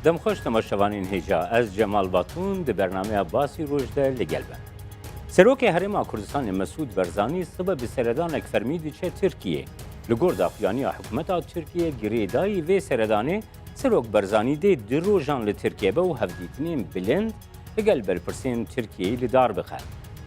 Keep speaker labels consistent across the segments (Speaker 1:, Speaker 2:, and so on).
Speaker 1: دەمخۆش تەماشەوانین هێجا ئەس جەمال باتون di bernameya basî roj de li gel be. Serokê Herêma Kurdistanê Mesûd Berzanî sibe bi seredanek fermî diçe Tirkiyê. Li gor daxuyaniya hikûmeta Tirkiye girêdayî vê seredanê Serok Berzanî dê di rojan li Tirkiye be û hevdîtinên bilind li gel berpirsên Tirkiyeyê li dar bixe.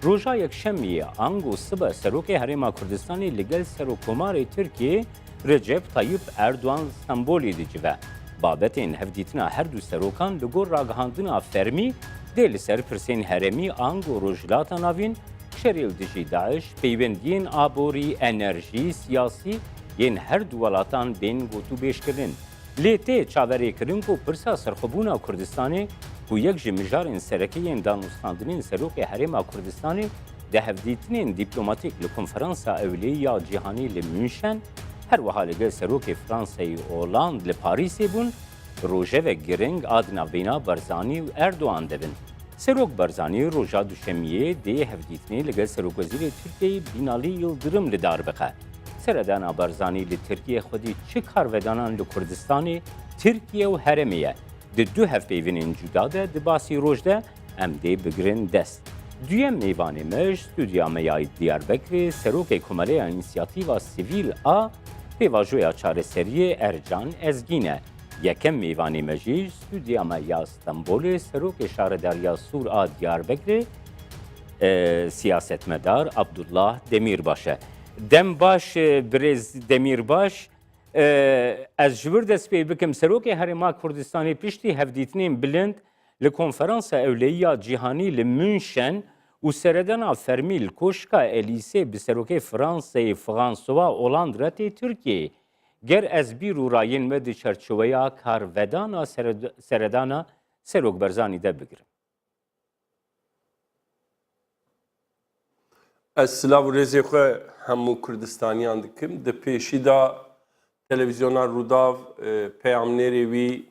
Speaker 1: Roja yekşemiyê ang û sibe Serokê Herêma Kurdistanê li gel Serokkomarê Tirkiye Recep Tayyip Erdoğan sembolê dicive. Babetên hevdîtina her du serokan li gor ragihandina fermî dê li ser pirsên heremî ang û rojhilata navîn şerê dijî Daeş peywendiyên aborî, enerjî, siyasî yên her du welatan bên gotûbêjkirin. Lê tê çaverêkirin ku pirsa serxwebûna Kurdistanê ku yek ji mijarên serekeyên danûstandinên Serokê Herêma Kurdistanê di hevdîtinên dîplomatîk li konferansa ewleyî ya cîhanî li Münşen her wiha li gel Serokê Fransayê Holand li Parîsê bûn, rojevek giring a di navbêhna Berzanî û Erdoğan de bin. Serok Berzanî roja duşemiyê dê hevdîtinê li gel Serokwezîrê Tirkiyeyê Binalî Yıldırım li dar bixe. Seredana Berzanî li Tirkiye xwedî çi karvedanan li Kurdistanê, Tirkiye û Herêmê ye. Di du hevpeyvinên cuda de di basî roj de em dê bigirin dest. Duyem mêvanê me ji stûdya me ya Diyarbekirê Serokê Komeleya İnisiyatîva Sivîl a pêvajoya çareseriyê Ercan Ezgîn e. Yekem mêvanê me jî stûdya me ya Stenbolê Serokê Şaredariya Sûr a Diyarbekirê siyasetmedar Abdullah Demirbaş e. Dem baş Birêz Demirbaş ez ji wir dest pê bikim Serokê Herêma Kurdistanê piştî hevdîtinên bilind li konferansa ewleyiya cîhanî li Münşen û seredana fermî li Koşka Elîsê bi Serokê Fransayê François Hollande retê Tirkiyeyê. Ger ez bîr û rayên me di çerçeveya karvedana seredana Serok Berzanî de bigirim.
Speaker 2: Ez silav û rêzê xwe hemû Kurdistaniyan dikim. Di pêşî da televizyona Rûdav peyamnêrê wî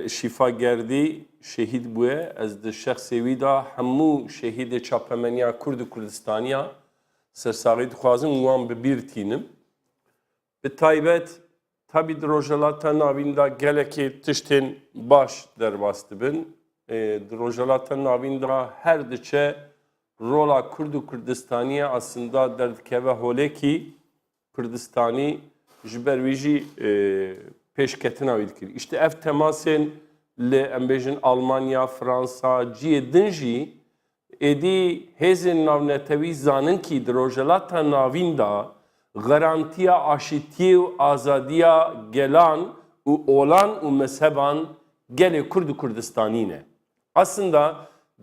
Speaker 2: Şîfa Gerdî şehîd bûye. Ez di şexsê wî da hemû şehîdê çapemeniya Kurd û Kurdistaniya sersaxî dixwazim û wan bibîr tînim. Bi taybet tabî di rojhelata navîn da gelekê tiştên baş derbas dibin. Di rojhelata navîn da her diçe rola Kurd û Kurdistaniyê aslında derdikeve holekî Kurdistanî ji ber wî jî pêşketina wî dikir. İşte ev temasên li em bêjin Almanya, Fransa, ciyê din jî êdî hêzên navnetewî zanin kî di rojhelata navîn da garantiya aşîtiyê û azadiya gelan û olan û mezheban gelê Kurd û Kurdistanî ne. Aslında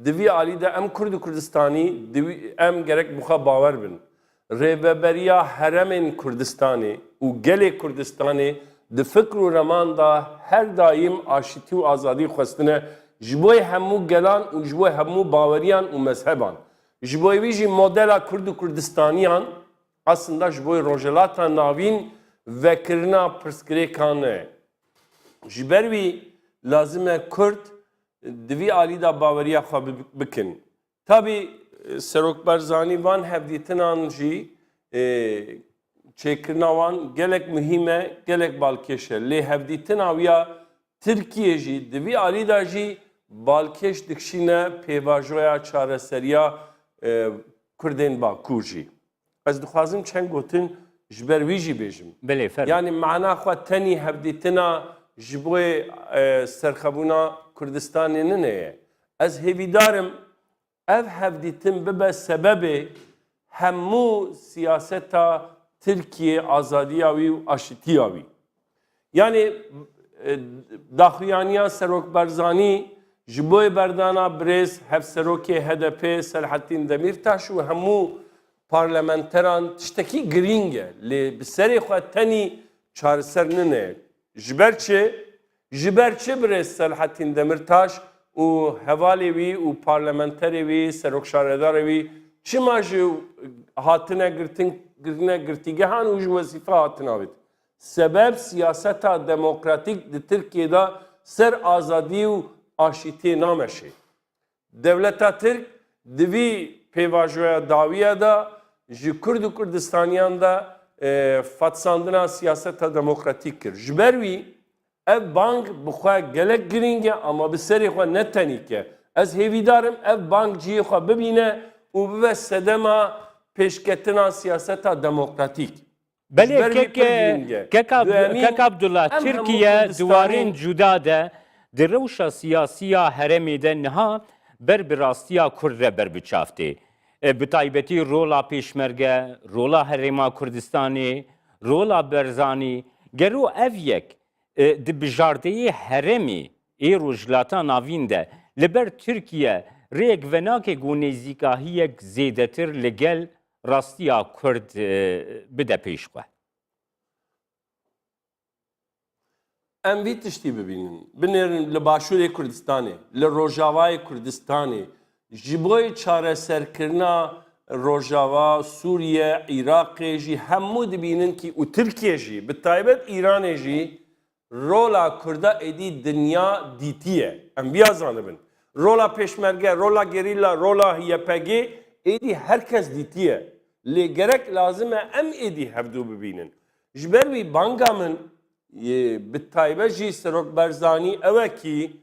Speaker 2: di vî alî de em Kurd û Kurdistanî em gerek bixwe bawer bin. Rêveberiya heremên Kurdistanê û gelê Kurdistanê di fikr û reman da her daîm aşîtî û azadî xwestine ji bo hemû gelan û ji bo hemû baweriyan û mezheban. Ji bo wî jî modela Kurd û Kurdistaniyan aslında ji bo rojhelata navîn vekirina pirsgirêkan e. Ji ber wî lazim e Kurd di vî alî da baweriya xwe bikin. Tabî Serok Berzanî van hevdîtinan jî çêkirina wan gelek mühîm e, gelek balkêş e. Lê hevdîtina wî ya Tirkiye jî di vî alî da jî balkêş dikişîne pêvajoya çareseriya Kurdên Bakur jî. Ez dixwazim çend gotin ji ber wî jî bêjim. Yani mana xwe tenî hevdîtina ji bo serxebûna Kurdistanê nine ye. Ez hêvîdarim ev hevdîtin bibe sebebê hemû siyaseta Tirkiye azadiya wî û aşîtiya wî. Yani daxuyaniya Serok Berzanî ji bo berdana Birêz Hevserokê HDP Selahattin Demirtaş û hemû parlamenteran tiştekî girîng e. Lê bi serê xwe tenî çareser nine. Ji ber çi? Ji ber çi Birêz Selahattin Demirtaş û hevalê wî û parlamenterê wî, serokşaredarê wî çima ji hatine girtine girtîgehan û ji wezîfe hatine avêt. Sebeb siyaseta demokratîk di Tirkiyeyê ser azadî û aşîtiyê nameşe. Devleta Tirk di vî pêvajoya dawiya da ji Kurd û Kurdistaniyan da fatsandina siyaseta demokratîk kir. Ji ber wî ev bank bixwe gelek giring e ama bi serê xwe ne tenîke. Ez hêvîdarim ev bank ciyê xwe bibîne û bibe sedema pêşketina siyaseta demokratîk.
Speaker 1: بله
Speaker 2: Ji ber wî pir giring e. Duhemîn,
Speaker 1: کک عبدالله
Speaker 2: em hemû
Speaker 1: ترکیه
Speaker 2: Kurdistanî-
Speaker 1: دوارین جدا ده در روشا سیاسیا هرمی ده نها بر براستیا کرد re ber biçafte. Bi taybetî rola pêşmerge, rola herêma Kurdistanê, rola Berzanî, gero ev yek di bijardeyê heremê ê rojhilata navîn de li ber Tirkiye rêk venakê û nêzîkahiyek zêdetir li gel rastiya Kurd bide pêş xwe.
Speaker 2: Em vî tiştî bibînin. Binêrin li Başûrê Kurdistanê, li Rojavayê Kurdistanê, ji bo çareserkirina Rojava, Sûriye, Iraqê jî hemû dibînin ki û Tirkiye jî, bi taybet Îranê jî rola Kurda êdî dinya dîtiye. Em biyazanibin. Rola pêşmerge, rola gerîla, rola YPG êdî herkes dîtiye. Lê gerek lazim e em êdî hevdû bibînin. Ji ber wî banga min bi taybet jî Serok Barzanî ew e ki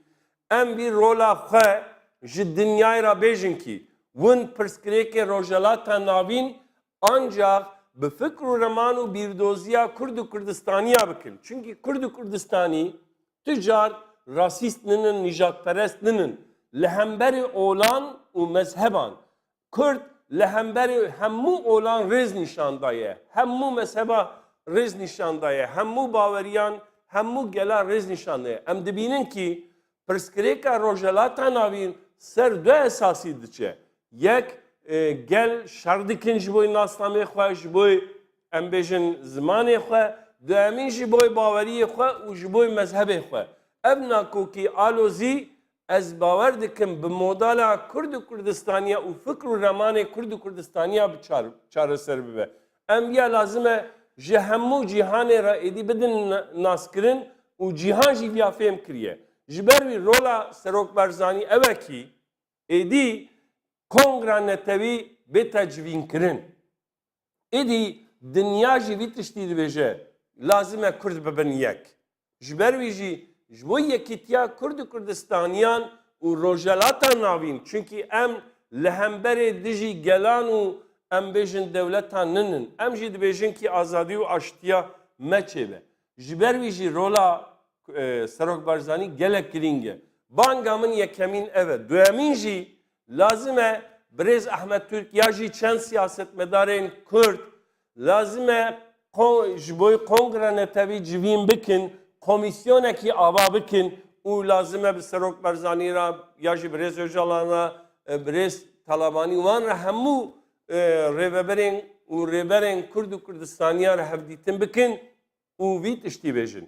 Speaker 2: em vî rola xwe ji dinyayê ra bêjin ki win pirsgirêkê rojhelata navîn ancak bi fikr û reman û bîrdoziya Kurd û Kurdistaniya bikin. Çünkü Kurd û Kurdistanî tu car rasîst ninin, nîjatperest ninin. Li hemberî olan û mezheban. Kurd li hemberî hemû olan rêz nîşandaye. Hemû mezheba rêz nîşandaye. Hemû baweriyan, hemû gela rêz nîşandaye. Em dibînin ki pirsgirêka rojhelata navîn ser du esasî diçe. Yek gel şer dikin ji bo nasnamê xwe, ji bo em bêjin zimanê xwe, duhemîn ji bo baweriyê xwe û ji bo mezhebê xwe. Ev nakokî alozî ez bawer dikim bi modala Kurd û Kurdistaniya û fikr û remanê Kurd û Kurdistaniya bi çareser bibe. Em ya lazim e ji hemû cîhanê ra êdî bidin naskirin û cîhan jî vîya fêm kiriye. Ji ber wî rola Serok Barzanî ew e ki êdî Kongra netewî bê tecvînkirin. Êdî dinya jî vî tiştî dibêje lazim e Kurd bibin yek. Ji ber wî jî ji bo yekîtiya Kurd û Kurdistaniyan û rojhelata navîn çünkü em li hemberê dijî gelan û em bêjin dewleta ninin. Em jî dibêjin ki azadî û aştiya meçêbe. Ji ber wî jî rola Serok Barzanî gelek giring e. Banga min yekemîn ev e. Duhemîn jî lazim e Birêz Ehmed Türk ya jî çend siyasetmedarên Kurd lazim e ji bo Kongre netewî civîn bikin, komisyonekî ava bikin û lazim e bi Serok Barzanî ra ya jî Birêz Öcalan ra, Birêz Talabanî wan ra hemû rêveberên û rêberên Kurd û Kurdistaniya ra hevdîtin bikin û vî tiştî bêjin.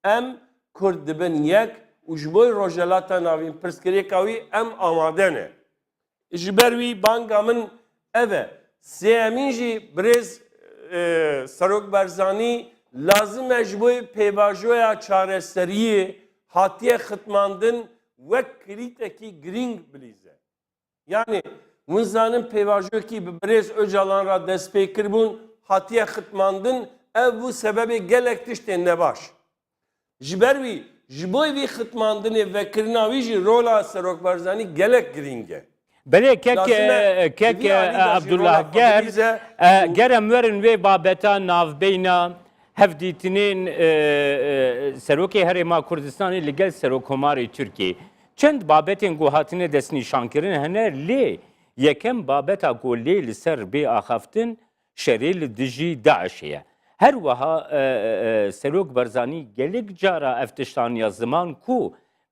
Speaker 2: Em Kurd dibin yek û ji bo rojhelata navîn pirsgirêka wî em amade ne. Ji ber wî banga min ev e. Sêyemîn jî Birêz Serok Barzanî lazim e ji bo pêvajoya çareseriyê hatiye xitmandin wek kilîtekî girîng bilîze. Yani win zanin pêvajokî bi Birêz Öcalan ra dest pê kirbûn hatiye xitmandin ev bû sebebê gelek tiştên nebaş. Ji ber wî ji bo vî xitmandinê vekirina wî jî rola Serok Barzanî gelek girîng e.
Speaker 1: بله کک عبدالله گرم ورن وی بابتا نافبینا هفدیتنین سروک هرما کردستانی لگل سروک هماری ترکی چند بابتین گوهاتینه دست نشانکرین هنر لی یکم بابتا گولی لسر بی آخفتن شریل دجی داعشیه هر وها سروک برزانی گلک جارا افتشتانی زمان کو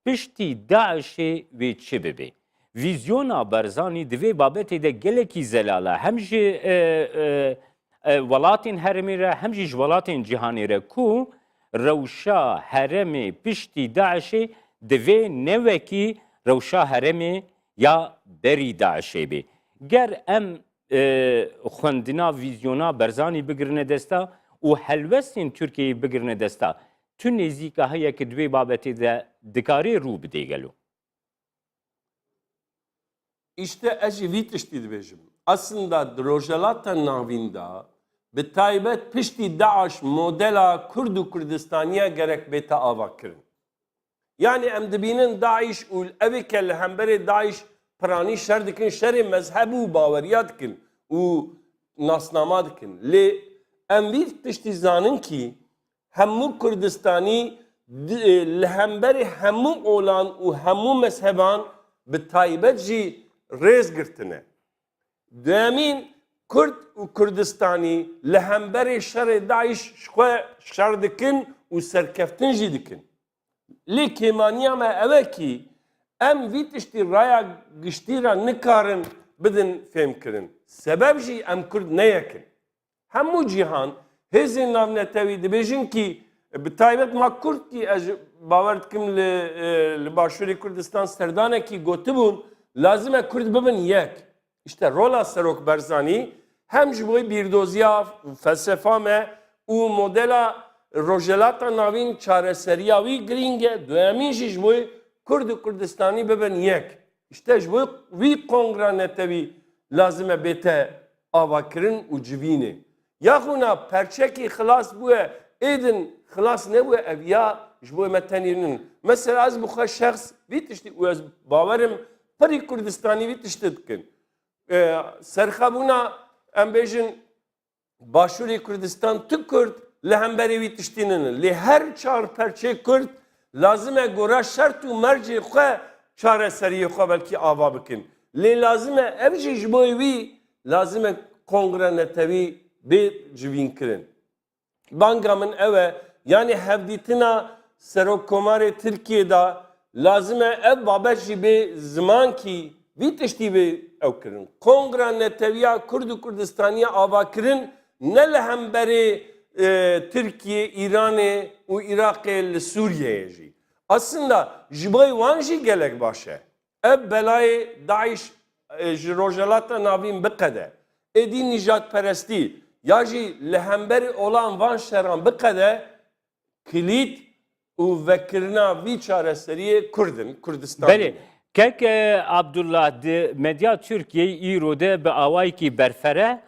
Speaker 1: پشتی داعشی وی چی ببی ویزیونا برزانی دوی بابتی ده گلکی زلاله هم جی ولاتین هرمی را هم جی ولاتین جهانی را کو روشا هرمی پشتی داعشی دوی نوکی روشا هرمی یا بری داعشی بی گر ام خوندنا ویزیونا برزانی بگرنه دستا و هلوستین ترکیه بگرنه دستا تو نزیکه هایی که دوی بابتی ده دکاری رو بده گلو
Speaker 2: İşte ez jî vî tiştî dibêjim. Aslında rojhelata navîn da bi taybet piştî Daeş modela Kurd û Kurdistaniya gerek bêta ava kirin. Yani em dibînin Daeş û evê li hemberê Daeş piranî şer dikin, şerê mezheb û baweriya dikin û nasnama dikin. Lê em vî tiştî zanin ki hemû Kurdistanî li hemberê hemû olan û hemû mezheban bi taybet jî rêz girtine. Duyemîn Kurd û Kurdistanî li hemberê şerê Daeş xwe şer dikin û serkeftin jî dikin. Lê kêmaniya me ev e ki em vî tiştî raya giştî ra nikarin bidin fêmkirin. Sebeb jî em Kurd neyekin. Hemû cîhan hêzên navnetewî dibêjin ki bi taybet ma Kurd ki ez bawer dikim li Başûrê Kurdistan serdanekî gotibûn lazim e Kurd bibin yek. İşte rola Serok Barzanî hem ji bo bîrdoziya felsefa me û modela rojelata navîn çareseriya wî girîng e, duyemîn jî ji bo Kurd û Kurdistanî bibin yek. İşte ji bo wî kongra netewî lazim e bête avakirin û civînê. Yaxuna perçekî xilas bûye êdin xilas nebûye ev ya ji bo me tenîrinin. Mesela ez bi xwe şexs vî tiştî û ez bawerim pirî Kurdistanî vî tiştî dikin. Serxebûna em bêjin Başûrê Kurdistan tu Kurd li hemberê wî tiştînin. Lê her çar perçê Kurd lazim e gora şert û mercê xwe çareseriyê xwe belkî ava bikin. Lê lazim e ev jî ji bo wî lazim e kongre netewî bê civînkirin. Banga min ew e yani hevdîtina Serokkomarê Tirkiyeyê lazim e ev babet jî bê zimankî vî tiştî bê ew kirin. Kongra neteviya Kurd û Kurdistaniya avakirin ne li hemberê Tirkiye, İranê û Iraqê li Sûriyeyê jî. Aslında ji bo wan jî gelek baş e. Ev belayê Daeş ji rojelata navîn biqede. Êdî nîjatperestî ya jî li hemberê olan van şeran biqede kilît û vekirina vî çareseriyê Kurdin, Kurdistanê.
Speaker 1: Belê. Kek Abdullah di medya Türkiye îrode bi awayekî berfere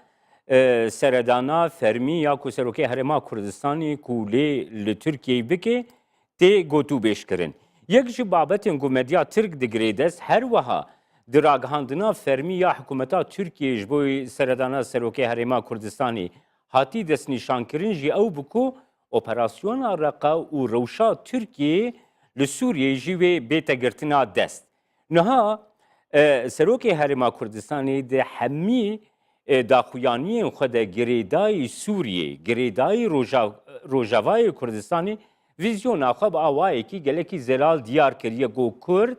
Speaker 1: seredana fermî ya ku Serokê Herêma Kurdistanê ku lê li Tirkiyeyê bike tê gotû bêşkirin. Yek ji babetên ku medya Tirk digirê dest her wiha di ragihandina fermî ya hikûmeta Tirkiyeyê ji bo seredana Serokê Herêma Kurdistanê hatî destnîşankirin jî ew bû ku operasyona Reqa û rewşa Tirkiyeyê li Sûriyeyê jî wê bête girtina dest. Niha Serokê Herêma Kurdistanê di hemî daxuyaniyên xwe de girêdayî Sûriyê, girêdayî Rojavayê Kurdistanê vîzyona xwe bi awayekî gelekî zelal diyar kiriye got Kurd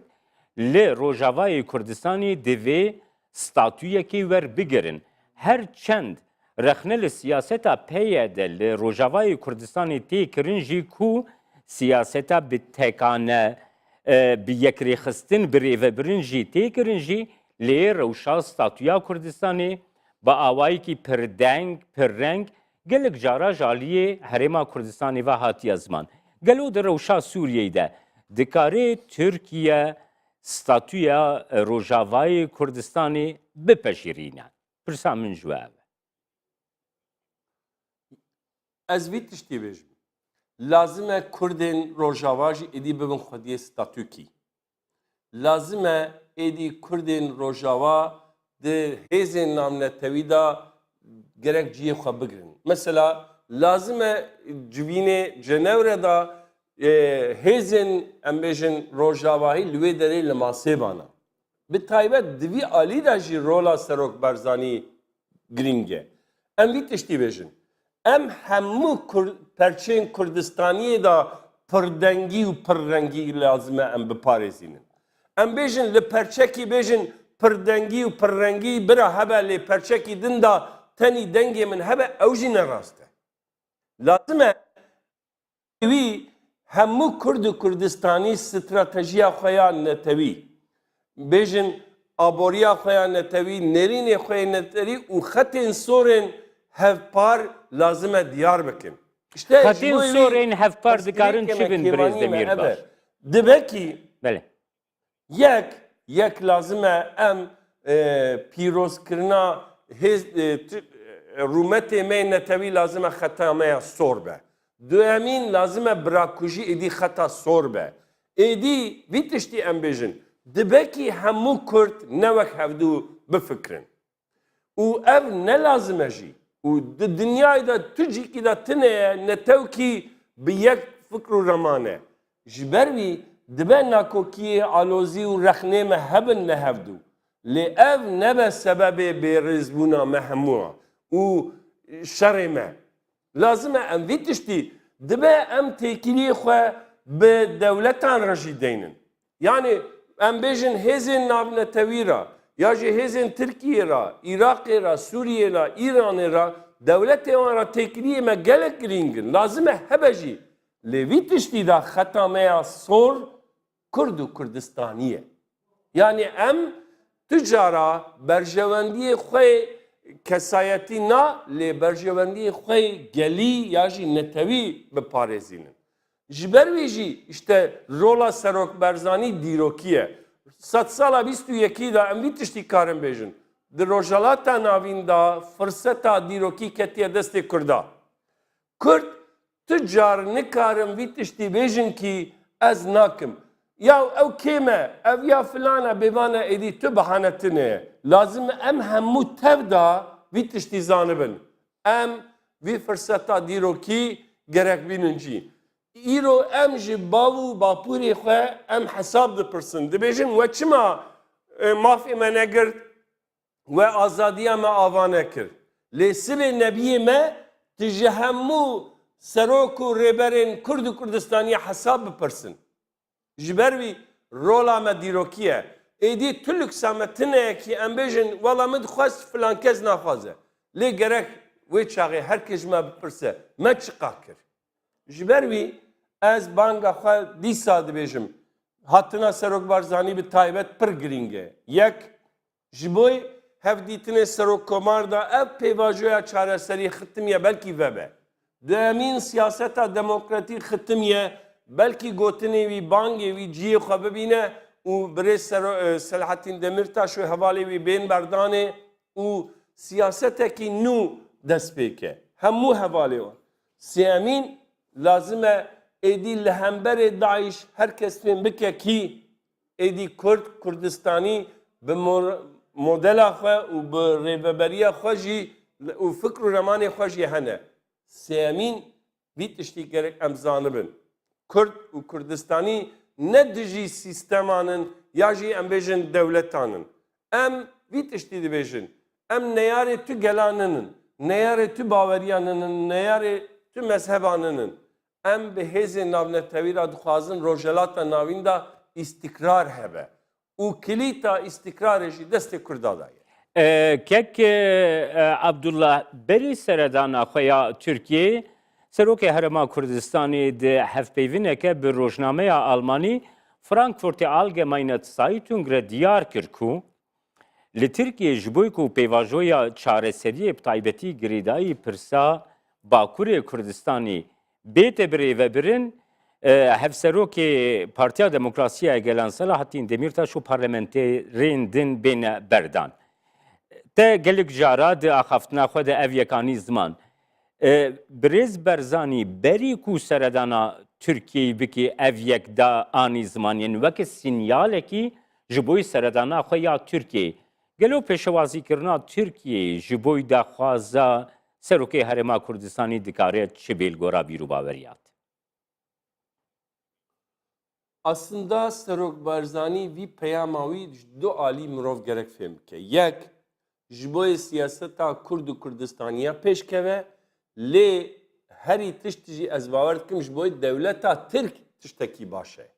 Speaker 1: li Rojavayê Kurdistanê divê statûyekê wer bigirin. Her çend rexne li siyaseta peyê de li Rojavayê Kurdistanê tê kirin jî ku siyaseta bi tekane bi yekrêxistin bi rêvebirin jî tê kirin jî lê rewşa statûya Kurdistanê bi awayekî pirreng gelek cara jaliyê Herêma Kurdistanê ve hatiye ziman. Gelo di rewşa Sûriyeyê de dikarê Tirkiye statûya Rojavayê Kurdistanê bipejirîne. Pirsa min ji we ev e.
Speaker 2: Ez vî tiştî bêjim. Lazim e Kurdên Rojava jî êdî bibin xwediyê statûkî. Lazim e êdî Kurdên Rojava di hêzên namnetewî da gerek ciyê xwe bigirin. Mesela lazim e civînê Cenewre da hêzên em bêjin Rojavayî li wê derê li masêbana. Bi taybet di vî alî de jî rola Serok Barzanî girîng e. Em vî tiştî bêjin. Em hemû perçên Kurdistaniyê da pirdengî û pirrengî lazim e em biparêzînin. Em bêjin li perçekî bêjin pirdengî û pirrengî bira hebe lê perçekî din da tenî dengê min hebe ew jî ne rast e. Lazim e wî hemû Kurd û Kurdistanî stratejiya xwe ya netewî bêjin aboriya xwe ya netewî, nêrînê xwe ya netewî û xetên sorên hevpar lazim e diyar bikin. İşte
Speaker 1: Xetên sorên hevpar dikarin çi bin birêz demîr baş?
Speaker 2: Dibe ki
Speaker 1: Belê.
Speaker 2: yek lazim e em pîrozkirina رومتê me netewî lazim e xeta me ya sor be. Duemîn lazim e birakujî êdî xeta sor be. Êdî vî tiştî em bêjin. Dibekî hemû Kurd ne wek hevdû bifikirin. û ev ne lazim e jî. û di dinyayê de tu cîkî de tune ye netewkî bi yek fikr û remane. Ji ber wî dibe nakokiyê alozî û rexnê me hebin ne hevdû. Lê ev nebe sebebê bêrîzbûna me hemû û şerê me. Lazim e em vî tiştî dibe em têkiliyê xwe bi dewletan re jî deynin. Yani em bêjin hêzên navnetewî ra ya jî hêzên Tirkiyê ra, Iraqê ra, Sûriyê ra, İranê ra dewletê wan ra têkiliyê me gelek girîng in. Lazim e hebe jî. Lê vî tiştî de xeta me ya sor Kurd û Kurdistanî ye. Yani em tu cara berjewendiyê xwe kesayetî na lê berjewendiyê xwe gelî ya jî netewî biparêzînin. Ji ber wî jî işte rola serokberzanî dîrokî ye. Sed sala 21 da em vî tiştî karin bêjin. Di rojhelata navîn da firseta dîrokî ketiye destê Kurda. Kurd tu car nikarin vî tiştî bêjin kî ez nakim. Ya ew kême, ev ya filana bêvane êdî tu bihanetine. Lazim em hemû tev da vî tiştî zanibin. Em vî firseta dîrokî gerek bînin jî. Îro em ji bav û bapûrê xwe em hesab dipirsin. Dibêjin we çima mafê me negirt, we azadiya me ava nekir. Lê sibê nebiyê me tu ji hemû serok û rêberên Kurd û Kurdistaniyê hesab bipirsin. Ji ber wî rola me dîrokî ye. Êdî tu lüksa me tineyekî em bêjin wela min dixwest filan kes naxwaze. Lê gerek wê çaxê herkes me bipirse me çiqa kir. Ji ber wî ez banga xwe dîsa dibêjim. Hatina serokbarzanî bi taybet pir girîng e. Yek, ji bo hevdîtinê serokkomar da ev pêvajoya çareserî xitimiye belkî vebe. Duemîn siyaseta demokratîk xitimiye belkî gotinê wî bangê wî ciyê xwe bibîne û birêz Selahattin Demirtaş û hevalê wî bên berdanê û siyasetekî nû dest pê ke. Hemû hevalê wan. Sêmîn lazim e êdî li hemberê Daîş herkes fêm bike kî êdî Kurd, Kurdistanî bi modela xwe û bi rêveberiya xwe jî û fikr û remanê xwe jî hene. Sêmîn vî tiştî gerek em zanibin. Kurd û Kurdistanî ne dijî sîstemanin ya jî em bêjin dewletanin. Em vî tiştî dibêjin. Em neyarê tu gelaninin, neyarê tu baweriyaninin, neyarê tu mezhebaninin. Em bi hêzên navnetewî ra dixwazin rojhelata navîn da îstikrar hebe. û kilîta îstikrarê jî destê Kurda da ye.
Speaker 1: Kek Abdullah berî seredana xwe ya Tirkiyê Serokê Herêma Kurdistanê di hevpeyvîneke bi rojnameya Almanî Frankfurtê Allgemeine Zeitung re diyar kir ku li Tirkiyê ji bo ku pêvajoya çareseriyê bi taybetî girêdayî pirsa Bakurê Kurdistanê bête bi rêvebirin hevserokê Partiya Demokrasiya Gelan Selahattin Demirtaş û parlamenterên din bêne berdan. Te gelek jara di axaftina xwe de ev yekanî ziman. Birêz Berzanî berî ku seredana Tirkiyeyê bike ev yek da anî ziman yên weke sinyalekî ji bo seredana xwe ya Tirkiyeyê. Gelo pêşewazîkirina Tirkiyeyê ji bo daxwaza Serokê Herêma Kurdistanê dikare çi bêlgora bîrûbaweriyat?
Speaker 2: Aslında serokbarzanî vî peyama wî du alî mirov gerek fêm bike. Yek, ji bo siyaseta Kurd û Kurdistaniya pêşkeve lê herî tiştî jî ez bawer dikim ji bo dewleta Tirk tiştekî baş e.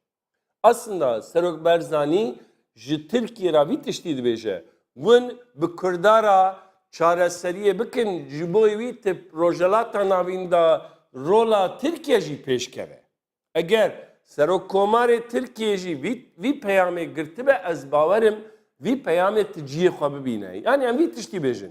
Speaker 2: Aslında serokberzanî ji Tirkiye ra vî tiştî dibêje. Win bi Kurdara çareseriyê bikin ji bo wî tip rojhelata navîn da rola Tirkiye jî pêşkeve. Eger serokkomarê Tirkiye jî vî peyamê girtibe ez bawerim vî peyamê ti ciyê xwe bibîne. Yani em vî tiştî bêjin.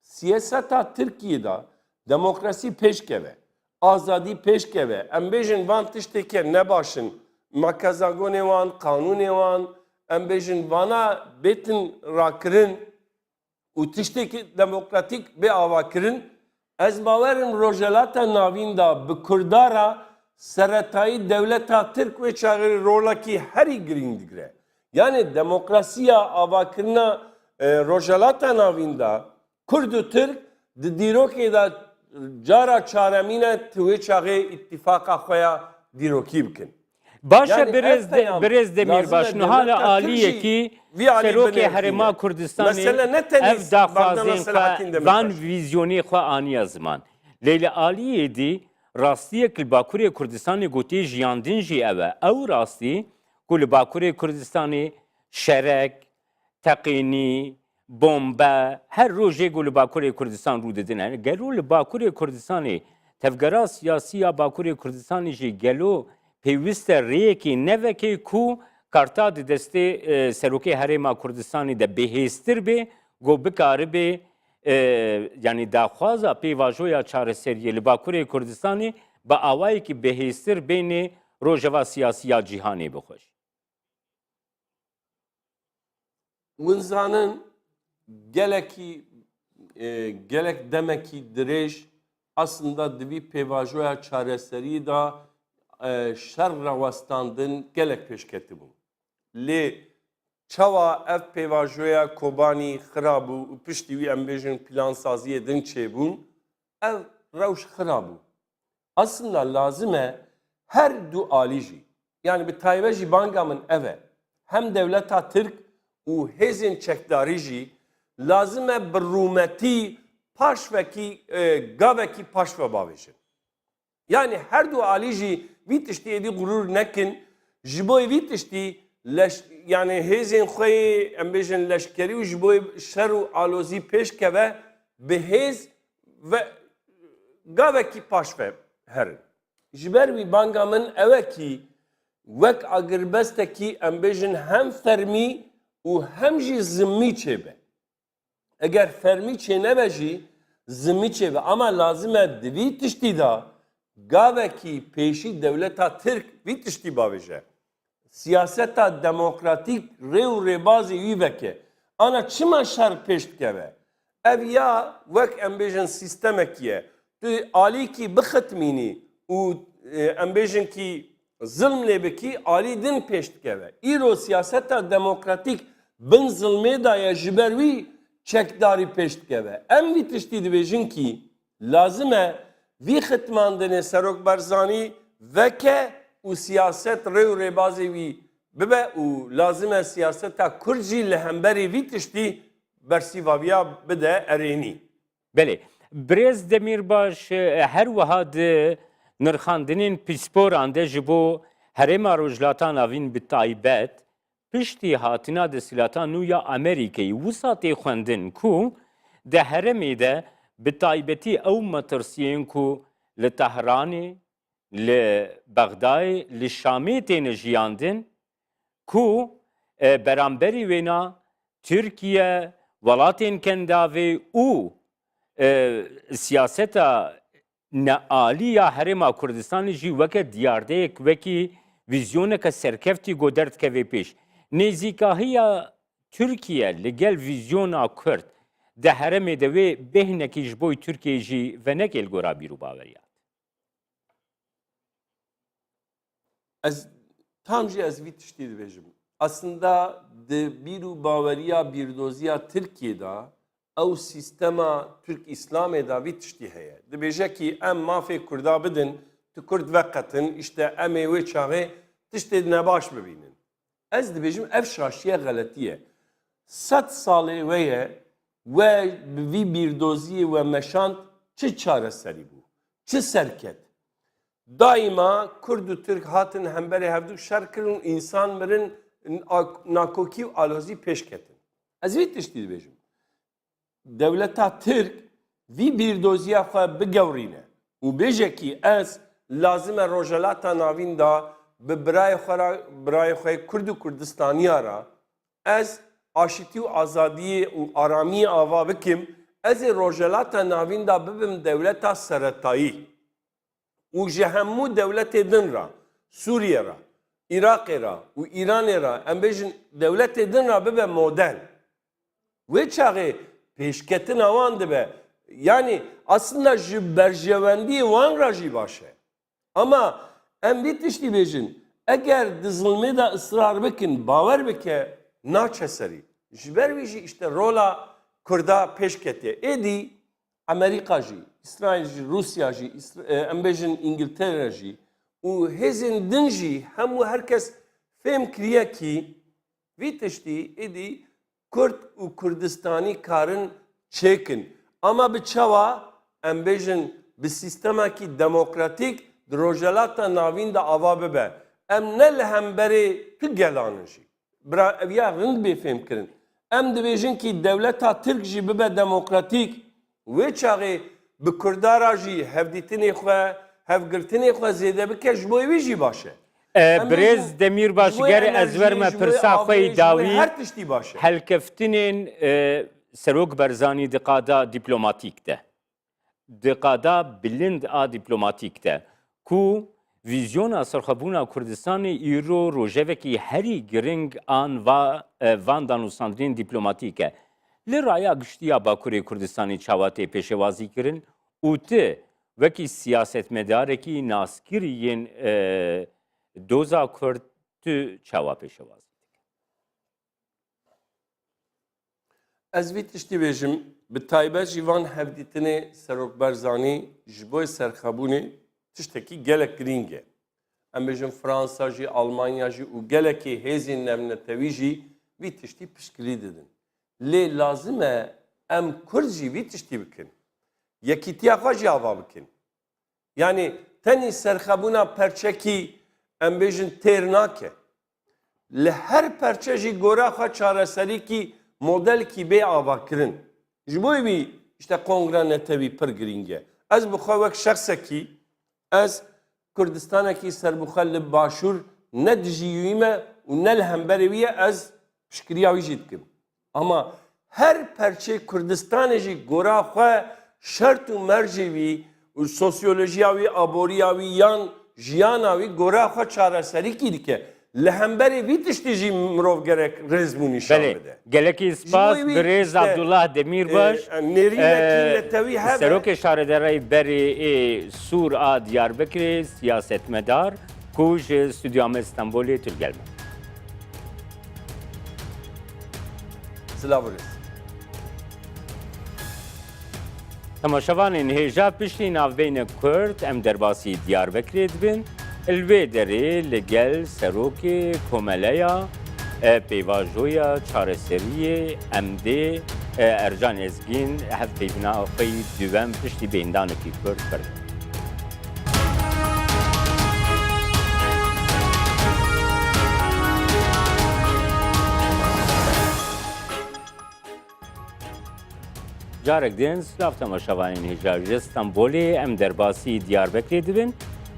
Speaker 2: Siyaseta Tirkiye da demokrasî pêşkeve, azadî pêşkeve. Em bêjin van tiştekê nebaşin. Makazagonê wan, kanûnê wan, em bêjin vana bêtin rakirin û û tiştekî demokratîk bê avakirin, ez bawerim rojelata navîn da bi Kurdara seretayî dewleta Tirk wê çaxirî rolekî herî girîng digire. Yani demokrasiya avakirina rojelata navîn da Kurd û Tirk di dîrokê da cara çaremîne tu wê çaxê îttifaka xwe ya dîrokî bikin.
Speaker 1: Başa
Speaker 2: Yani
Speaker 1: Birêz Demirbaş hala aliyekî Serokê Herêma Kurdistanê ev daxwazên xwe van vîzyonê xwe aniya ziman. Leyla aliyê dî rastiyek li Bakurê Kurdistanê gotê jiyandin jî ev e. Ew rastî ku li Bakurê Kurdistanê şerek, teqînî, bombe her rojê ku li Bakurê Kurdistan rû didin. Gelo li Bakurê Kurdistanê tevgera siyasî ya Bakurê Kurdistanê jî gelo pêwîst e rêyekê nevekê ku karta di destê Serokê Herêma Kurdistanê de bihêztir bê, got bikaribe yani daxwaza pêvajoya çareseriyê li Bakurê Kurdistanê bi awayekî bihêztir bênê rojeva siyasî ya cîhanê bixweş.
Speaker 2: Winzanin gelek demekî dirêj aslında divî pêvajoya çareserî da şer rawestandin gelek pêşketibû. Lê çawa ev pêvajoya Kobanî xirab bû û piştî wî em bêjin plansaziyê din çêbûn, ev rewş xirab bû. Aslında lazim e her du alî jî, yani bi taybet jî banga min ev e, hem dewleta Tirk û hêzên çekdarî jî lazim e bi rûmetî paşvekî gavekî paş ve bavêjin. Yani her du alî jî vî tiştî êdî gurûr nekin, ji bo vî tiştî yani hêzên xwe em bêjin leşkerî û ji bo şer û alozî pêşkeve bi hêz ve gavekî paş ve herin. Ji ber wî banga min evekî wek agirbestekî em bêjin hem fermî û hem jî zimmî çêbe. Eger fermî çê nebe jî zimmî çêbe ama lazim e di vî tiştî da gavekî pêşî dewleta Tirk vî tiştî bavêje. Siyaseta demokratîk rê û rêbazê wî veke. Ana çima şer pêş dikeve? Ev ya wek em bêjin sîstemekî ye. Tu alîkî bixitmînî û em bêjin kî zilm lê bikî alî din pêş dikeve. Îro siyaseta demokratîk bin zilmê da ye ji ber wî çekdarî pêş dikeve. Em vî tiştî dibêjin kî lazim e vî xitmandinê Serok Barzanî veke û siyaset rê û rêbazê wî bibe û lazim e siyaseta Kurd jî li hemberî vî tiştî bersîvaviya bide erênî.
Speaker 1: Belê. Birêz Demirbaş her wiha di nirxandinên pîsporan de ji bo Herêma Rojhilata Navîn bi taybet piştî hatina desîlata nû ya Amerîkayê wisa tê xwendin ku di herêmê de bi taybetî ew metirsiyên ku li Tehranê, li Bexdayê, li Şamê têne jiyandin ku beramberî wêna Tirkiye, welatên kendavê û siyaseta nealî ya Herêma Kurdistanê jî weke diyardeyek wekî vîzyoneke serkeftî got derdikeve pêş. Nêzîkahiya Tirkiye li gel vîzyona Kurd di herêmê de wê bêhnekî ji bo Tirkiyeyê jî venekê li gora bîrûbaweriya.
Speaker 2: Ez tam jî ez vî tiştî dibêjim. Aslında di bîrûbaweriya bîrdoziya Tirkiye da ew sîstema Türk İslamê da vî tiştî heye. Dibêje kî em mafê Kurda bidin, tu Kurd veqetin, işte em ê wê çaxê tiştê nebaş bibînin. Ez dibêjim ev şaşiya xeletî ye. 100 salê wê ye we bi vî bîrdoziyê we meşand çi çareserî bû? Çi serket? Daima Kurd û Türk hatin hemberê hevdû şer kirin însan mirin nakokî û alozî pêşketin. Ez vî tiştî dibêjim. Devleta Tirk vî bîrdoziya xwe bigewrîne û bêje kî ez lazim e rojhelata navîn da bi birayê xwe Kurd û Kurdistaniya ra ez aşitî û azadiyê û aramiyê ava bikim, ez ê rojhelata navîn da bibim dewleta seretayî û ji hemû dewletê din ra, Sûriye ra, Iraqê ra û Îranê ra em bêjin dewletê din ra bibe model. Wê çaxê peşketin avan dibe. Yani aslında ji berjevendi wan raji başe. Ama em bir tiştî bêjin eğer di zilmê de ısrar bikin bawer bike naçe serî. Ji ber wî jî işte rola Kurda pêşketiye. Êdî Amerika jî, İsrail jî, Rusya jî, em bêjin İngiltere jî û hêzên din jî hemû herkes fêm kiriye ki vî tiştî êdî Kurd û Kurdistanî karin çêkin. Ama bi çawa em bêjin bi sistemekî demokratîk di rojelata navîn de ava bibe. Em ne li hemberê tu gelanin jî. Bira ev ya rind bê fêm kirin. Em dibêjin ki devleta Tirk jî bibe demokratîk. Wê çaxê bi Kurdara jî hevdîtinê xwe, hevgirtinê xwe zêde bike ji bo wî jî baş e.
Speaker 1: Birêz Demirbaş ger ez verme pirsa xwe dawî
Speaker 2: her tiştî baş e.
Speaker 1: helkeftinên Serok Barzanî di qada dîplomatîk de. Di qada bilind a dîplomatîk de. Ku vîzyona serxwebûna Kurdistanê îro rojevekî herî giring an van danûsandinên dîplomatîk e. Li raya giştiya Bakurê Kurdistanê çawatê pêşewazî kirin û ti wekî siyasetmedarekî naskiriyên doza Kurd tu çawa pêşewazî.
Speaker 2: Ez vî tiştî bêjim bi taybet jî van hevdîtinê Serok Barzanî ji bo serxwebûnê tiştekî gelek giring e. Em bêjin Fransa jî, Almanya jî û gelekî hêzên navnetewî jî vî tiştî piştgirî didin. Lê lazim e em Kurd jî vî tiştî bikin. Yekîtiya xwe jî ava bikin. Yani tenî serxwebûna perçekî em bêjin têr nake. Li her perçe jî gora xwe çareserîkî modelkî bê avakirin. Ji bo wî işte kongre netewî pir giring e. Ez bi xwe wek şexsekî ez Kurdistanekî serbixwe li başûr ne dijîyîme û ne li hemberê wî ye ez piştgiriya wî jî dikim. Ama her perçe Kurdistanê jî gora xwe şert û mercê wî û sosyolojiya wî, aboriya wî yan jiyana wî gora xwe çareserîkî dike. Li hemberê vî tiştî jî mirov gerek rêzbû nîşan bide.
Speaker 1: Gelekî spas birêz Abdullah Demirbaş Serokê Şaredarayê Berê Sûr a Diyarbekirê siyasetmedar ku ji Stûdyoya me Stenbolê tûlgelme.
Speaker 2: Silav rêz.
Speaker 1: Temaşevanên hêja piştî navbeyne Kurd em derbasî Diyarbekirê dibin. Li vê derê li gel Serokê Komeleya Pêvajoya Çareseriyê MD Ercan Ezgîn hevpeyvîna xwe dûvem piştî bêndanekî Kurd kir. Carek din silav temaşevanên hêja ji Stenbolê em derbasî Diyarbekirê dibin.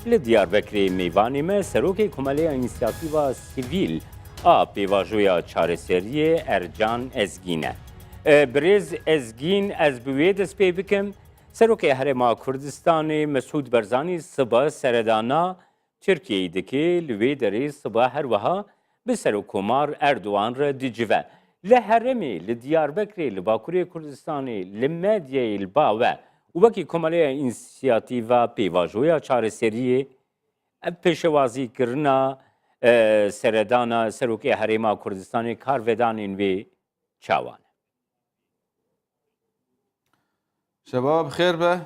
Speaker 1: Li Diyarbekirê mêvanê me Serokê Komeleya İnisiyatîva Sivîl a Pêvajoya Çareseriyê Ercan Ezgîn e. Birêz Ezgîn ez bi wê dest pê bikim. Serokê Herêma Kurdistanê Mesûd Barzanî siba seredana Tirkiyeyê dike li wê derê siba her wiha bi Serokkomar Erdogan re dicive. Li Herêmê, li Diyarbekirê, li Bakurê Kurdistanê, li medyayê li bave û wekî Komeleya İnisiyatîva Pêvajoya Çareseriyê ev pêşewazîkirina seredana Serokê Herêma Kurdistanê karvedanên wê çawan e.
Speaker 3: Şeba bixêr be.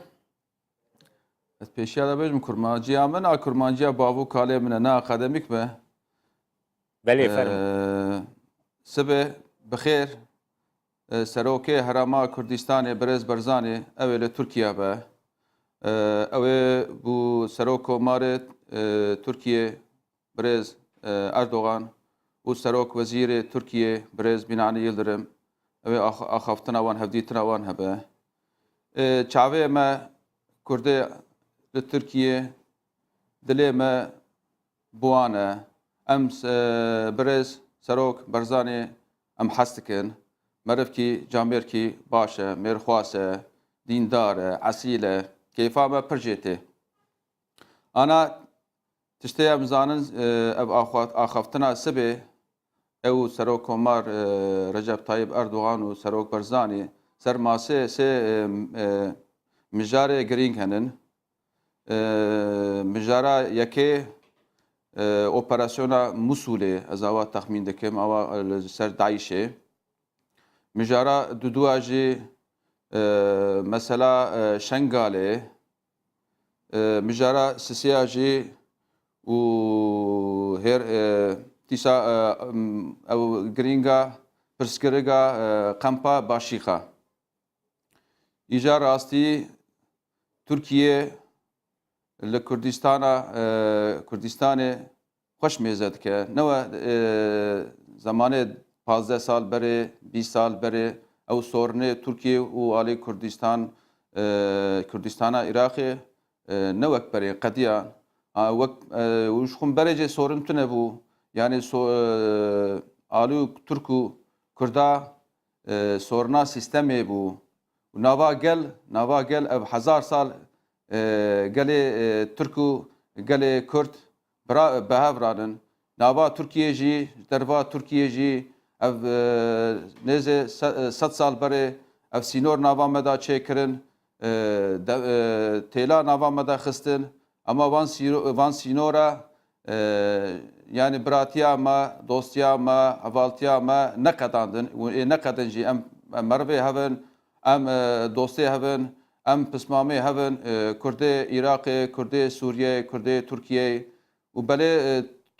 Speaker 3: Ez pêşiya de bêjim kurmanciya min a kurmanciya bavû kalê min e ne akademîk be.
Speaker 1: Belê fermû.
Speaker 3: Sibê bixêr Serokê Herêma Kurdistanê Birêz Barzanî ew ê li Tirkiye be. Ew ê bû Serokkomarê Tirkiye Birêz Erdogan û Serok Wezîrê Tirkiye Birêz Binanî Yildirim ew ê axaftina wan hevdîtina wan hebe. Çavê me Kurdê li Tirkiye dilê me buwan e. Em Birêz Serok Barzanî em hes dikin. Merivkî camêrkî baş e, mêrxwas e, dîndar e, esîl e, kêfa me pir jê tê. Ana tiştê em zanin ev axaftina sibê ew Serokkomar Recep Tayyip Erdogan û Serok Barzanî سر ماسه سه مجاره گرینگ هنن مجاره یکی اپراسیونا موسوله از آوا تخمین دکم آوا سر داعشه مجاره دو اجی مثلا شنگاله مجاره سیاجی و هر تیسا او گرینگا پرسکرگا قمپا باشیخا ایجا راستی ترکیه لکردستان خوش میزد که نو زمان 15 سال بره 20 سال بره او سورنه ترکیه و آلی کردستان عراق نوک بره قدیا وش خون برجه سورن تنه بو yani آلو ترکو کردا سورنا سیستمی بو نوا گل اب 1000 سال گل ترکو گل کرد بهافرانن نوا ترکیه جی دروا ترکیه جی اب نزه 100 سال بره اب سینور نوا مدا چیکرن تیلا نوا مدا خستن اما وان سینورا yani براتیا ما دوستیا ما اولتیا ما نقدن جی ام مربی هفن ام دوستی هفن ام پسمامی هفن کرده عراق کرده سوریه کرده ترکیه و بله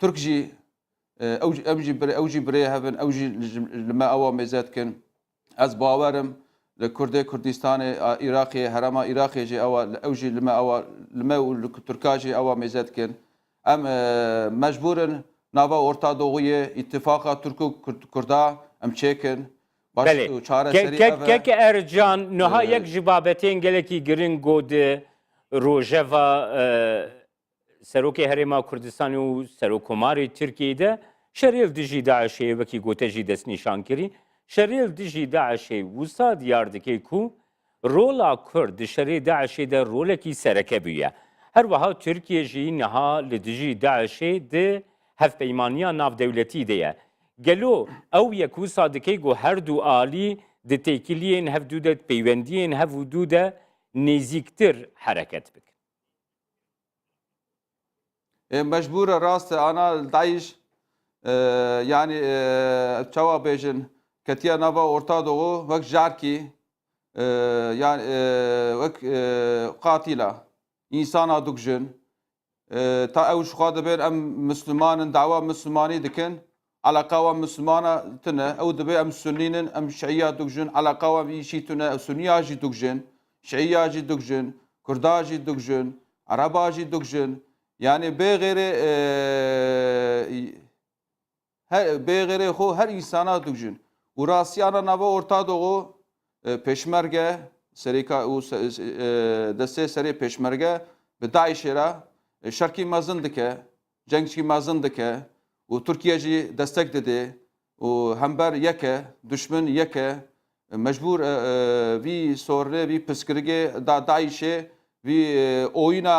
Speaker 3: ترک جی اوجی بری هفن اوجی لما اوا میزد کن از باورم لکرده کردستان عراقی هرما عراقی جی اوجی لما ترکاجی اوا میزد کن ام مجبورن نوا ارتا دوغوی اتفاقا ترکو کردا ام چیکن
Speaker 1: بله که ارجان نها یک جبابتین گلکی گرین گود روژوا سروک هرما کردستان و سروکماری ترکیه ده شریل دجی داعشی وکی گوته جی دست نشان کری شریل دجی داعشی وسا دیاردکی کو رولا کرد شری داعشی ده رولکی سرکه بیه هر وها ترکیه جی نها لدجی داعشی ده هف پیمانیا ناف دولتی ده گلو او یکو صادقی گو هر دو آلی ده تیکیلین هف دوده پیوندین هف دوده نزیکتر حرکت بک
Speaker 3: مجبور راست انا داعش yani çava bejin ketiya nava orta doğu vek jarki yani vek katila insana dukjin ta ew şuxa dibe em Müslümanın dava Müslümani dikin alaqawa Müslümana tine ew dibe em Sünninin em Şiiya dukjin alaqawa bi şi tine Sünniya jî dukjin Şiiya jî dukjin Kurda jî dukjin Araba jî dukjin yani beğeri beğeri her insana dukjin u rasiyana nava orta doğu peşmerge serika deste seri peşmerge به داعش را شرکی مازن دکه جنگی مازن دکه و ترکیه جی دستک داده و همبر یکه دشمن یکه مجبور وی سوره وی پسکرگه داعش وی oyuna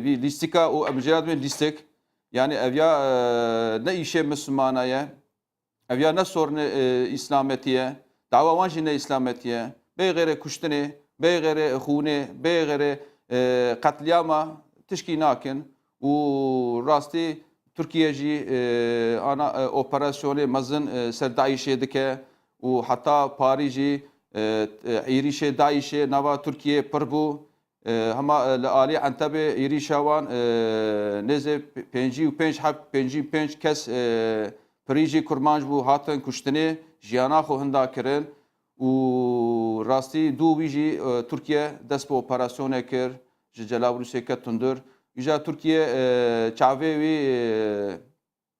Speaker 3: وی لیستیکا و امجراد من لیستیک yani evya ne işe Müslümanaya evya ne sorun İslamiyetiye davavan jine İslamiyetiye beygere kuştini beygere hune beygere katliama tişki nakin u rasti Türkiye jî ana operasyonu mazın ser Daişê dike û heta parî jî êrişê Daişê nava Türkiye pir bû hema li alî Entebê êrişa wan nêzê 55 kes pirî jî kurman bû hatin kuştinê jiyana xwe hinda kirin û rastî dû wî jî Türkiye dest bi operasyonê kir ji Celabrûsê ket tundir. İja Türkiye çavê wî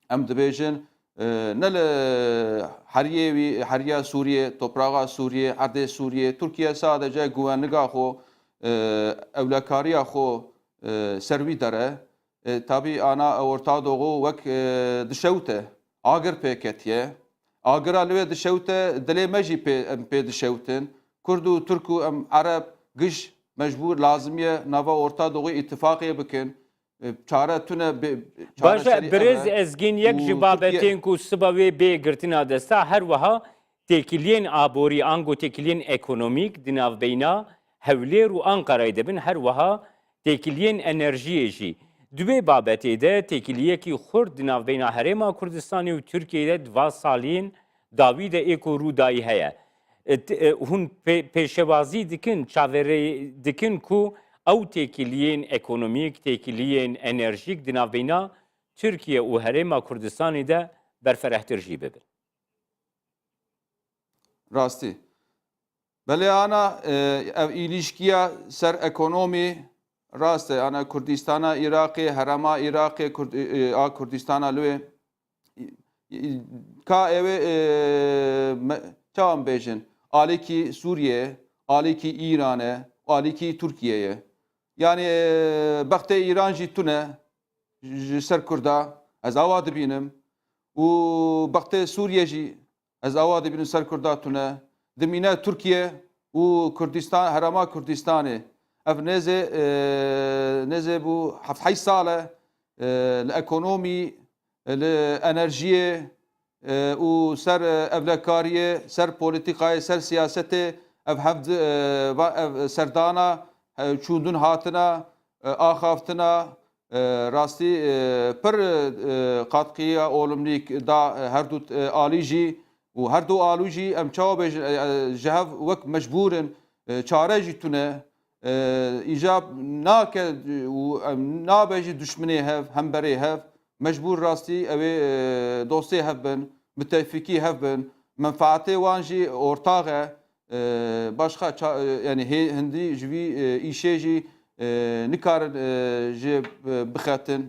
Speaker 3: em dibêjin ne li heriyê wî heriya Sûriye, toprağa Sûriye, erdê Sûriye, Türkiye sadece güvenliga xwe ewlekariya xwe ser wî dere. Tabî ana Orta Doğu wek dişewte agir pê ketiye. Agira li wê dişewte dilê me jî pê dişewtin. Kurd û Türk û em Ereb giş mecbur lazimiye nava Orta Doğu ittifaqê bikin. Çare tune
Speaker 1: Baş birêz ezgîn yek ji babetên ku siba wê bê girtina desta her wiha تکیلین آبوری آنگو تکیلین اکونومیک دناوبینا هولیر و آنقره دبن هر وها تکیلین انرژی جی دوی بابتی ده تکیلیه کی خورد دناوبینا هرما کردستانی و ترکیه ده دوا سالین داوی ده ایکو رودایی هیا هون پیشوازی دکن چاوری دکن کو او تکیلین اکونومیک تکیلین انرژیک دناوبینا ترکیه و هرما کردستانی ده برفرهتر جی ببن
Speaker 3: راستی بله آنا ev ilişkiye ser ekonomi raste ana Kürdistan'a Irak'ı Harama Irak'ı Kürdistan'a lüe ka eve çam bejin aliki Suriye aliki İran'e aliki Türkiye'ye yani bakte İran jitune ser Kürda az avad binim u bakte Suriye ji از آواد بین سر کرداتونه دمینه ترکیه و کردستان هرما کردستانه اف نزه بو هفت حی ساله الاکونومی الانرژیه و سر افلکاریه سر پولیتیکای سر سیاسته اف هفت سردانا چوندون هاتنا آخافتنا راستی پر قاتقیه اولملیک دا هر دو آلیجی و هر دو آلوجی ام چاوب جهاv وک مجبورن چاره جیتونه ایجاب ناکه و نابجی دشمنی هف هم بری هف مجبور راستی اوی دوستی هف بن متفقی هف بن منفعتی وانجی ortağı başka yani hindi jvi işeji nikar je bixatin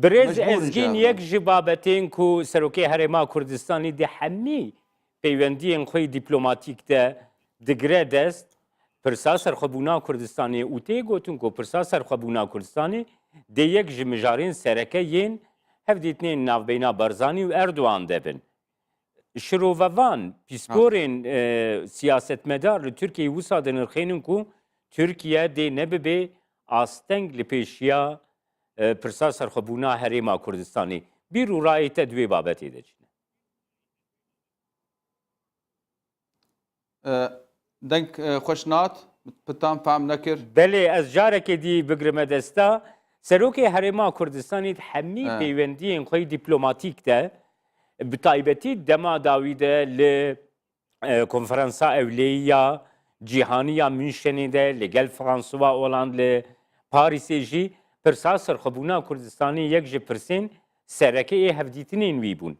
Speaker 1: برز ازگین یک جبابتین کو سروکی هرما کردستانی ده همی پیوندین خوی دیپلوماتیک ده دگره دست پرسا سرخبونا کردستانی اوتی گوتون کو پرسا سرخبونا کردستانی ده یک جمجارین سرکه ین هفدیتنین ناوبینا برزانی و اردوان دبن شرووان پیسپورین سیاستمدار لترکیه وسا دنرخینن کو ترکیه ده نببه آستنگ لپیشیا پرسا سرخبونا هرما کردستانی bir rayete dve babeti de çine.
Speaker 3: Denk خوشنات پتام فهم نکر.
Speaker 1: بله از جارeke دی بگرمه دستا سروکی هرما کردستانی همی پیوندی خوی دیپلوماتیک ده بتایبتی دما داویده ل کنفرانسا اولیه جیهانیا مünشنی ده لگل فرانسوا اولند ل پاریسی جی پرسا سرخبونا کردستانی یک جه پرسین سرکه هفدیتینین وی بون.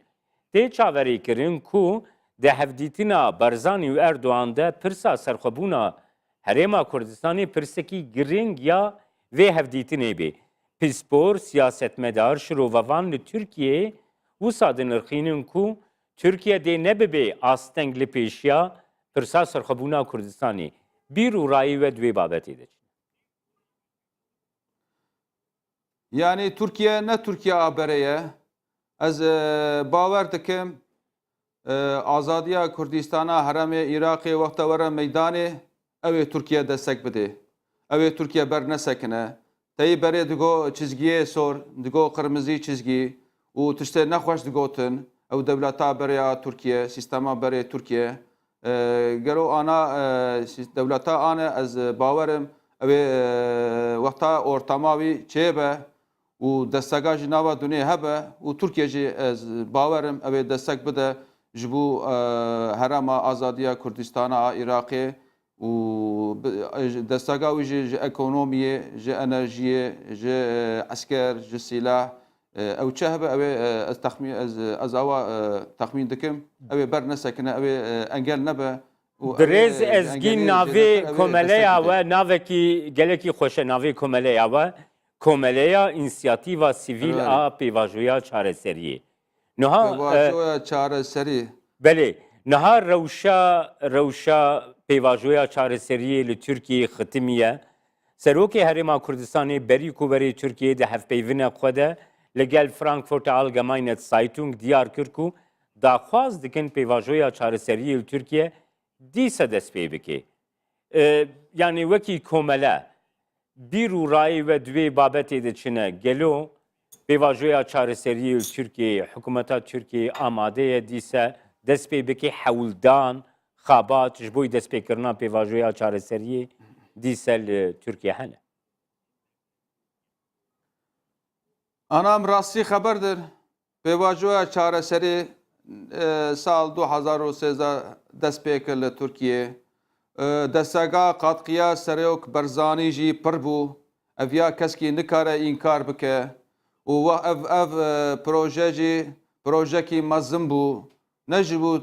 Speaker 1: ده چاوری کرن کو ده هفدیتینا برزانی و اردوان ده پرسا سرخبونا هرما کردستانی پرسکی گرنگ یا و هفدیتینه بی. پیسپور سیاستمدار شرووان لترکیه و سادن ارخینن کو ترکیه ده نببه آستنگ لپیشیا پرسا سرخبونا کردستانی bir rayı ve dve babeti de.
Speaker 3: Yani Türkiye ne Türkiye habereye az باور دکم آزادیا کردستانا حرم عراق وقت ورا میدان اوی ترکیه دستک بده اوی ترکیه بر نسکنه تایی بره دگو چizgiye sor دگو قرمزی çizgi و تشته نخوش دگوتن او دولتا بریا ترکیه سیستما بریا ترکیه گرو آنا دولتا آنا از باورم اوی وقتا ortamavi چه و دستگاه جنوا دنیا هبه و ترکیه جی از باورم اوی دستک بده جبو هرم آزادیا کردستان عراقی و دستگاه جی اکونومیه جی انرژیه جی عسكر جی سلاح او چه هبه اوی از تخمین از اوا تخمین دکم اوی بر نسکنه اوی انگل نبه
Speaker 1: برز ازگین ناوی کوملیا و ناوی کی گلکی خوش ناوی کوملیا و کوملیا اینسیاتیوا سیویل آ پیواژویا چارەسەریه. نها
Speaker 3: پیواژویا چارەسەری.
Speaker 1: بله نها روشا پیواژویا چارەسەریه ل ترکیه ختمیه. سروکی هرما کردستانی بری کوبری ترکیه ده هفپیونه خوده لگل فرانکفورت آلگماینت سایتونگ دیار کرکو داخواز دکن پیواژویا چارەسەریه ل ترکیه دیسه دست پی بکی. yani وکی کومله bir rayı ve dve babeti de çine gelo پیواژویا چارەسەریه Türkiye hükümeta Türkiye amadeye dise دەست پێ بکەی حەولدان خابات ji بۆی دەستپێکردنا پێواژوەیە چارەسەریە دیسە لە تورکیا هەنە
Speaker 3: Anam rastî xeber dir pêvajoya çareserê sal 2013 dest pê kir li Tirkiyê. Destega qatqiya Serok Barzanî jî pir bû. Ev ya keskî nikare înkar bike. û ev proje jî projekî mezin bû. Ne ji bo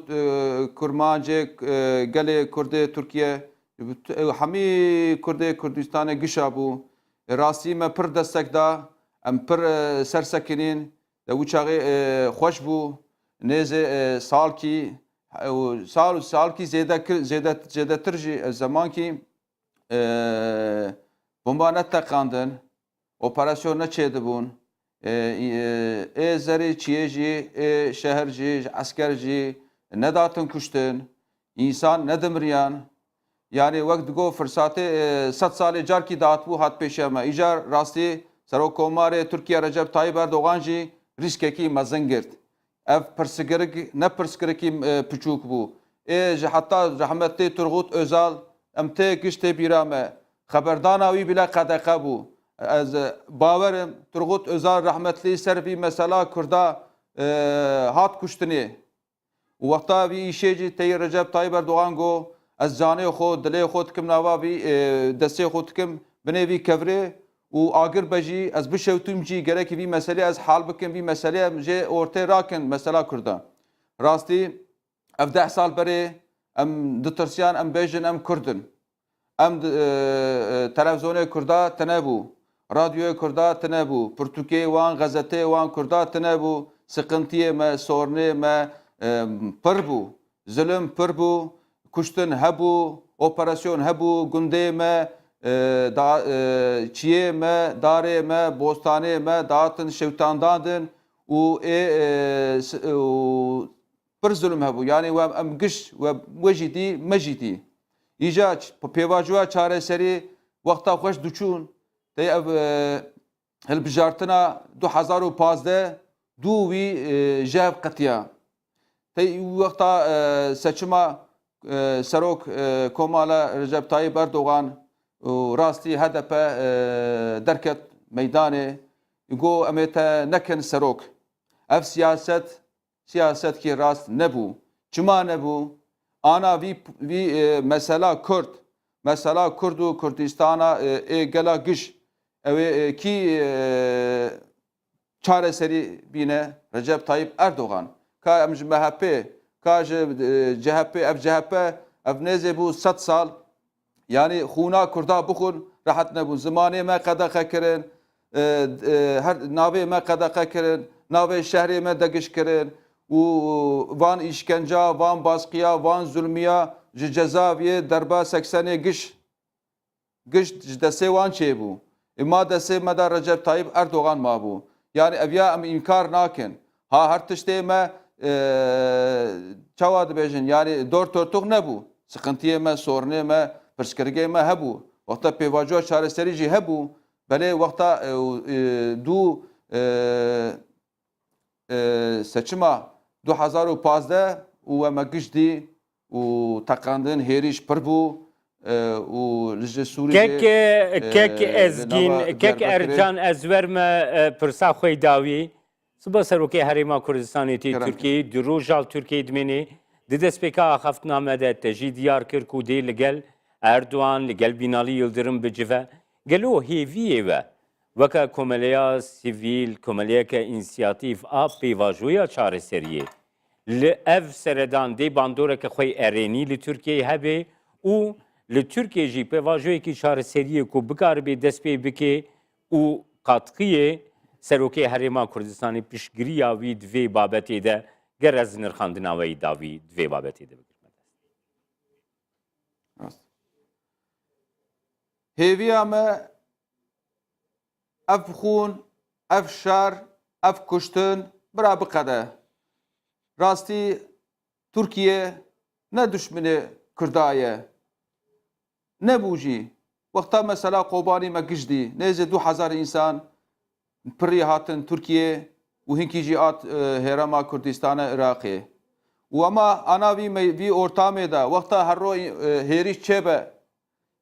Speaker 3: kurmancê gelê Kurdê Tirkiye hemî Kurdê Kurdistanê gişa bû. Rastî me pir destek da em pir sersekinîn de wî çaxê xweş bû nêzê salkî sal û salkî zêdetir jî zemankî bomba neteqandin operasyon neçêdibûn ê zerê çiyê jî ê şeher jî esker jî nedatin kuştin însan nedimiriyan yani wek digo firsatê 100 salê carkî datbû hat pêşe me îcar rastî Serokkomarê Tirkiye Recep Tayyip Erdogan jî rîskekî mezin girt. Ev pirsigirik ne pirsigirikî piçûk bû. Ê ji heta rahmetli Turgut Özal em tê giştê bîra me. Xeberdana wî bile qedexe bû. Ez bawerim Turgut Özal rahmetli ser vî mesela Kurda hat kuştinê. û wexta vî îşê jî teyî Recep Tayyip Erdogan got ez canê xwe dilê xwe dikim nava vî destê xwe dikim binê vî kevirê û agir be jî ez bişewtûm jî gerekî vî meselê ez hal bikim vî meselê em jê ortê rakin mesela Kurdan. Rastî ev 10 sal berê em ditirsiyan em bêjin em Kurdin. Em televizyonê Kurda tinebû, radyoya Kurda tinebû, pirtûkê wan, gazetê wan Kurda tinebû, sıkıntiyê me, sornê me pir bû, zulüm pir bû, kuştin hebû, operasyon hebû, gundê me çiyê me, darê me, bostanê me datin şewtandandin û pir zulüm hebû. Yani em giş we jî dî me jî dî. Îca pêvajoya çareserî wexta xweş diçûn tê ev hilbijartina 2015 dû wî jev qetiya. Tê wexta seçima Serok Komala Recep Tayyip Erdogan rastî HDP derket meydanê got em ê te nekin serok. Ev siyasetkî rast nebû. Çima nebû? Ana vî mesela Kurd û Kurdistana ê gela giş ew ê kî çareserî bîne Recep Tayyip Erdogan. Ka em ji MHP, ka ji CHP, ev CHP ev nêzê bû 100 sal yani xûna Kurda bixwin rehet nebûn. Zimanê me qedexe kirin, her navê me qedexe kirin, navê şehrê me degiş kirin û van îşkenca, van baskiya, van zulmiya ji cezaeviyê derba 80 giş ji destê wan çêbû. Ma destê me de Recep Tayyip Erdogan mabû. Yani ev ya em înkar nakin. Ha her tiştê me çawa dibêjin yani dor tortûk nebû. Sıkıntiyê me, sornê me, pirsgirêkê me hebû. Wexta pêvajoya çareserî jî hebû. Belê wexta dû seçima 2015 û we me giştî û teqandin hêrîş pir bû û li ji Sûriyê
Speaker 1: kek ezgîn kek ercan ez werme pirsa xwe dawî Siba Serokê Herêma Kurdistanê tê Tirkiyeyê di rojal Tirkiyeyê dimêne di destpêka axaftiname de te jî diyar kir ku dê li gel Erdogan li gel Binalî Yıldırım bicive gelo hêviyê we weke komeleya sivîl komeleyeke înisiyatîv a pêvajoya çareseriyê li ev seredan dê bandoreke xwe erênî li Tirkiyeyê hebe û li Tirkiye jî pêvajoyekî çareseriyê ku bikaribê dest pê bike û qatqiyê Serokê Herêma Kurdistanê piştgiriya wî di vê babetê de ger ez nirxandina wê da wî di vê babetê de bikirme dest.
Speaker 3: Hêviya me ev xûn, ev şer, ev kuştin bira biqede. Rastî Tirkiye ne düşmanê Kurda ye. Nebû jî. Wexta mesela Kobanî me giştî. Nêzê 2000 însan pirî hatin Tirkiye û hinkî jî hat Herêma Kurdistanê Iraqê. و اما انا وی ortamê de wexta her ro hêrî çêbe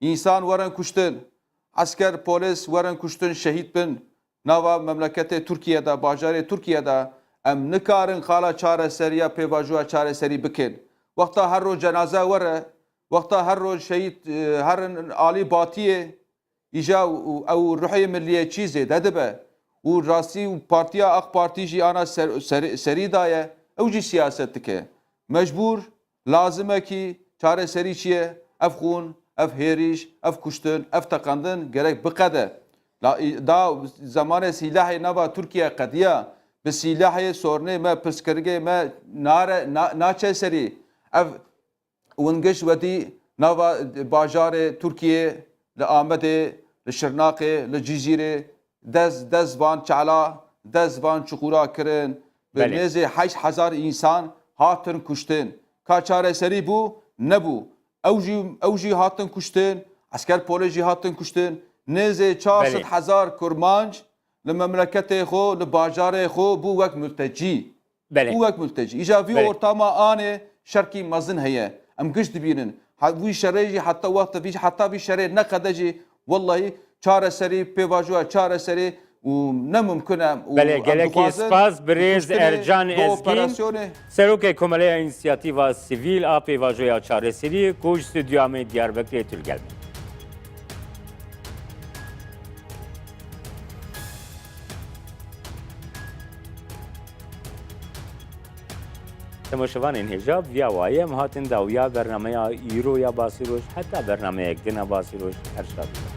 Speaker 3: însan werin kuştin esker polis werin kuştin şehîd bin nava memleketê Tirkiye de bajarê Tirkiye de em nikarin xala çareseriya pêvajoya çareserî bikin wexta her ro cenaze were wexta her ro şehîd herin alî batiyê îja ew ruhê milliyê çîzê de dibe û rastî û partiya AK Partî jî ana serî daye ew jî siyaset dike mecbûr lazimekî çareserî çi ye ev xûn ev hêrîş ev kuştin ev teqandin gerek biqede da zamanê sîlahê nava Tirkiye qediya bi sîlahê sornê me pirsgirgê me naçe serî ev wingiş wedî nava bajarê Tirkiye li Amedê li Şirnaqê li Cîzîrê dez van çala dez van çuqura kirin bi nêzê 8,000 însan hatin kuştin ka çareserî bû nebû ew jî hatin kuştin esker polis jî hatin kuştin nêzê 400,000 kurmanc li memleketê xwe li bajarê xwe bû wek mültecî bû wek mültecî îja vî ortama anê şerkî mezin heye em giş dibînin wî şerê jî heta wexta vî şerê neqede jî wallahî çareserî pêvajoya çareserî û nemumkin e
Speaker 1: Belê gelekî spas birêz Ercan Ezgîn Serokê Komeleya İnisiyatîva Sivîl a pêvajoya çareserî ku ji stûdyoya me Diyarbekirê tûl gelme. Temaşevanên hêja viya wayê em hatin dawiya bernameya îro ya basîroj heta bernameyek dina basîroj her şadî.